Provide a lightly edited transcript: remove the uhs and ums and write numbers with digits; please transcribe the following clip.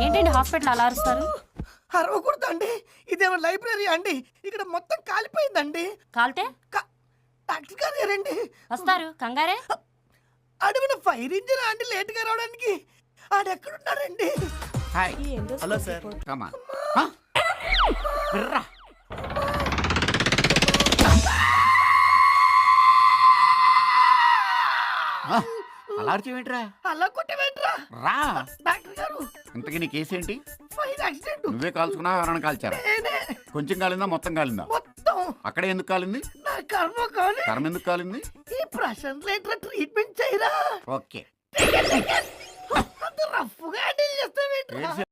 ఏంటండి హాస్పిటల్ అలా అరుస్తారు? అరవకూడదండి, ఇదేమో లైబ్రరీ అండి. ఇక్కడ మొత్తం కాలిపోయిందండి. కాల్తే డాక్టర్ గారు ఏరండి వస్తారు కంగారే. అడుగున ఫైర్ ఇంజిన్ అండి లేట్ గా రావడానికి. ఆడెక్కడున్నారండి? హాయ్. Hello sir. కమా బిర్రా. అలా అరిచేవేంట్రా? అలా కొట్టవేంట్రా? రా. డాక్టర్ గారు, ఇంతకీ నీ కేసు ఏంటి? Fire accident. నువ్వే కాల్చుకున్నావా, ఎవరైనా కాల్చారా? నేనే. కొంచెం కాలిందా మొత్తం కాలిందా? మొత్తం. అక్కడే ఎందుకు కాలింది? నా కర్మ కాని కర్మ ఎందుకు కాలింది? ఈ ప్రశాంత్ లేటర్ ట్రీట్మెంట్ చేయరా? ఓకే. అంత రఫ్గా హ్యాండిల్ చేస్తావేంట్రా?